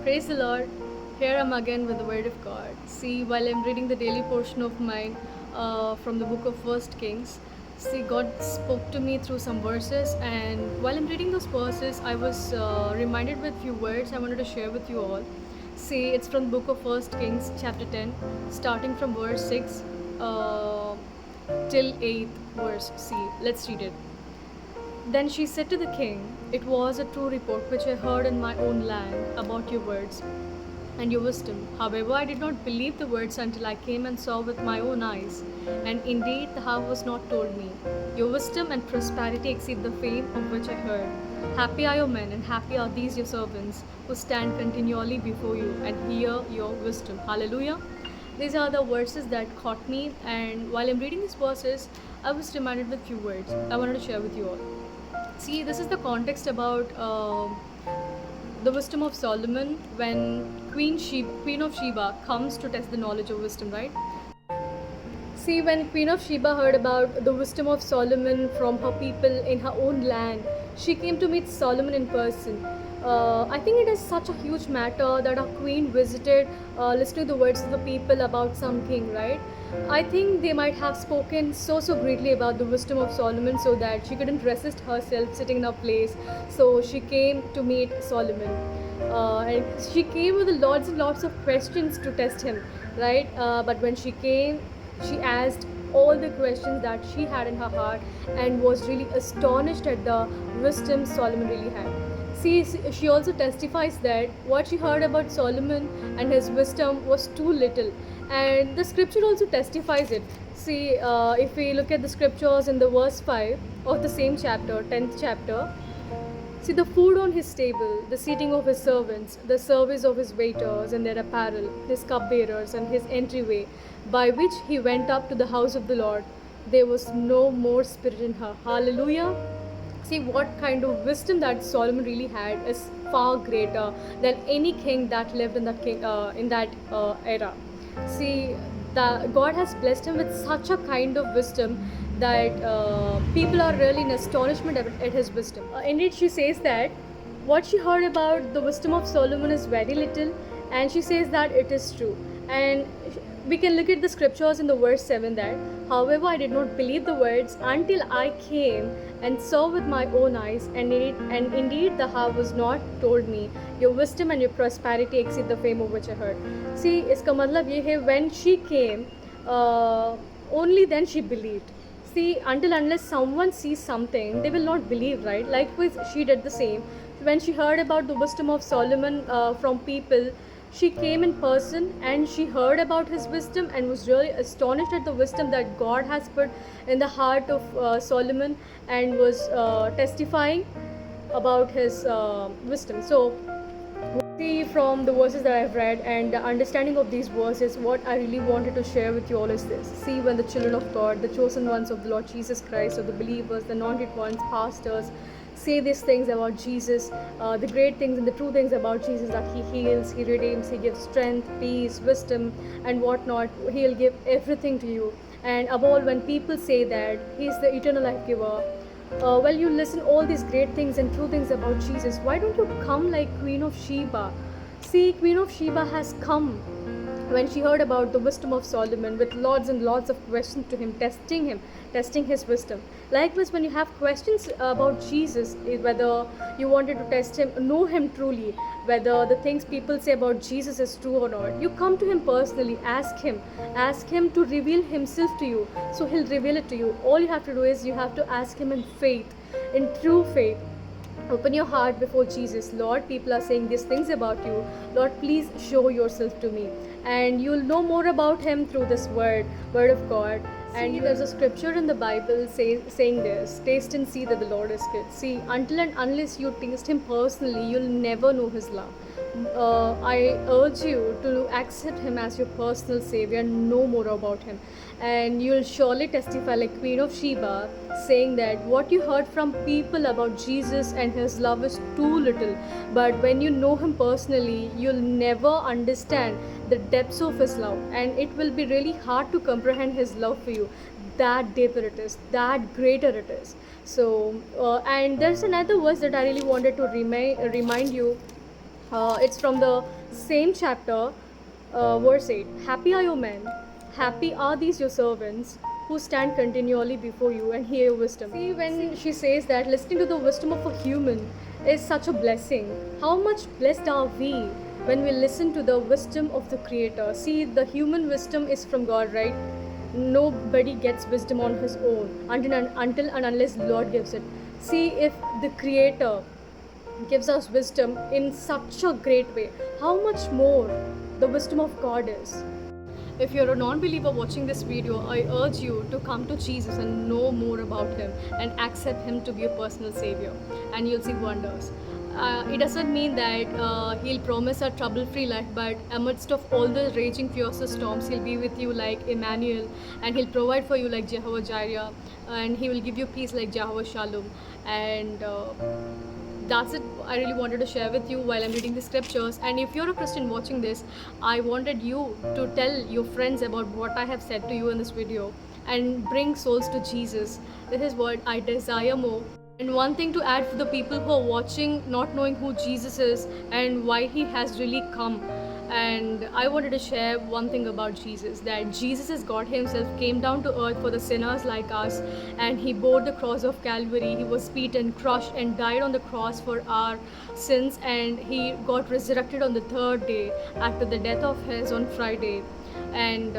Praise the Lord. Here I'm again with the Word of God. See, while I'm reading the daily portion of mine from the book of First Kings, see, God spoke to me through some verses, and while I'm reading those verses, I was reminded with few words I wanted to share with you all. See, it's from the book of First Kings, chapter 10, starting from verse 6 till 8th verse. See, let's read it. Then she said to the king, "It was a true report which I heard in my own land about your words and your wisdom. However, I did not believe the words until I came and saw with my own eyes. And indeed, the half was not told me. Your wisdom and prosperity exceed the fame of which I heard. Happy are your men, and happy are these your servants, who stand continually before you and hear your wisdom." Hallelujah. These are the verses that caught me, and while I'm reading these verses, I was reminded with few words I wanted to share with you all. See, this is the context about the wisdom of Solomon when Queen of Sheba comes to test the knowledge of wisdom, right? See, when Queen of Sheba heard about the wisdom of Solomon from her people in her own land, she came to meet Solomon in person. I think it is such a huge matter that a queen visited, listening to the words of the people about some king, right? I think they might have spoken so greatly about the wisdom of Solomon so that she couldn't resist herself sitting in her place. So she came to meet Solomon. And she came with lots and lots of questions to test him, right? But when she came, she asked all the questions that she had in her heart and was really astonished at the wisdom Solomon really had. See, she also testifies that what she heard about Solomon and his wisdom was too little, and the scripture also testifies it. See, if we look at the scriptures in the verse 5 of the same chapter, 10th chapter, see, the food on his table, the seating of his servants, the service of his waiters and their apparel, his cupbearers and his entryway, by which he went up to the house of the Lord, there was no more spirit in her. Hallelujah. See, what kind of wisdom that Solomon really had is far greater than any king that lived in that era. See, God has blessed him with such a kind of wisdom that people are really in astonishment at his wisdom. Indeed, she says that what she heard about the wisdom of Solomon is very little, and she says that it is true. And we can look at the scriptures in the verse 7 that, "However, I did not believe the words until I came and saw with my own eyes, and indeed the half was not told me. Your wisdom and your prosperity exceed the fame of which I heard." See, इसका मतलब ये है, when she came, only then she believed. See, unless someone sees something, they will not believe, right? Likewise, she did the same. When she heard about the wisdom of Solomon from people, she came in person and she heard about his wisdom and was really astonished at the wisdom that God has put in the heart of Solomon, and was testifying about his wisdom. So, see, from the verses that I've read and the understanding of these verses, what I really wanted to share with you all is this. See, when the children of God, the chosen ones of the Lord Jesus Christ, or the believers, the anointed ones, pastors, say these things about Jesus, the great things and the true things about Jesus, that He heals, He redeems, He gives strength, peace, wisdom, and whatnot. He'll give everything to you. And above all, when people say that He is the eternal life giver, well, you listen all these great things and true things about Jesus, why don't you come like Queen of Sheba? See, Queen of Sheba has come when she heard about the wisdom of Solomon with lots and lots of questions to him, testing his wisdom. Likewise, when you have questions about Jesus, whether you wanted to test him, know him truly, whether the things people say about Jesus is true or not, you come to him personally, ask him to reveal himself to you, so he'll reveal it to you. All you have to do is you have to ask him in faith, in true faith. Open your heart before Jesus. Lord, people are saying these things about you. Lord, please show yourself to me. And you'll know more about him through this word of God. And there's a scripture in the Bible saying this: taste and see that the Lord is good. See, until and unless you taste him personally, you'll never know his love. I urge you to accept him as your personal savior and know more about him, and you'll surely testify like Queen of Sheba, saying that what you heard from people about Jesus and his love is too little, but when you know him personally, you'll never understand the depths of his love, and it will be really hard to comprehend his love for you. That deeper it is, that greater it is. So and there's another verse that I really wanted to remind you It's from the same chapter, verse 8. Happy are your men, happy are these your servants who stand continually before you and hear your wisdom. See, when she says that listening to the wisdom of a human is such a blessing, how much blessed are we when we listen to the wisdom of the Creator? See, the human wisdom is from God, right? Nobody gets wisdom on his own until and unless the Lord gives it. See, if the Creator gives us wisdom in such a great way, how much more the wisdom of God is. If you're a non believer watching this video, I urge you to come to Jesus and know more about Him and accept Him to be your personal Savior, and you'll see wonders. It doesn't mean that He'll promise a trouble free life, but amidst of all the raging fiercest storms, He'll be with you like Emmanuel, and He'll provide for you like Jehovah Jireh, and He will give you peace like Jehovah Shalom. And that's it. I really wanted to share with you while I'm reading the scriptures. And if you're a Christian watching this, I wanted you to tell your friends about what I have said to you in this video and bring souls to Jesus. This is what I desire more. And one thing to add for the people who are watching, not knowing who Jesus is and why He has really come. And I wanted to share one thing about Jesus, that Jesus is God Himself, came down to earth for the sinners like us, and He bore the cross of Calvary. He was beaten, crushed, and died on the cross for our sins, and He got resurrected on the third day after the death of His on Friday. And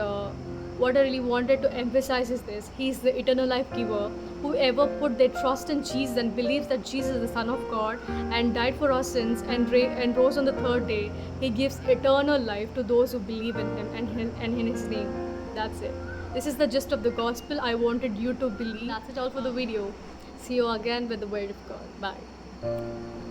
what I really wanted to emphasize is this: He's the eternal life giver. Whoever put their trust in Jesus and believes that Jesus is the Son of God and died for our sins and rose on the third day, He gives eternal life to those who believe in Him and in His name. That's it. This is the gist of the gospel I wanted you to believe. That's it all for the video. See you again with the word of God. Bye.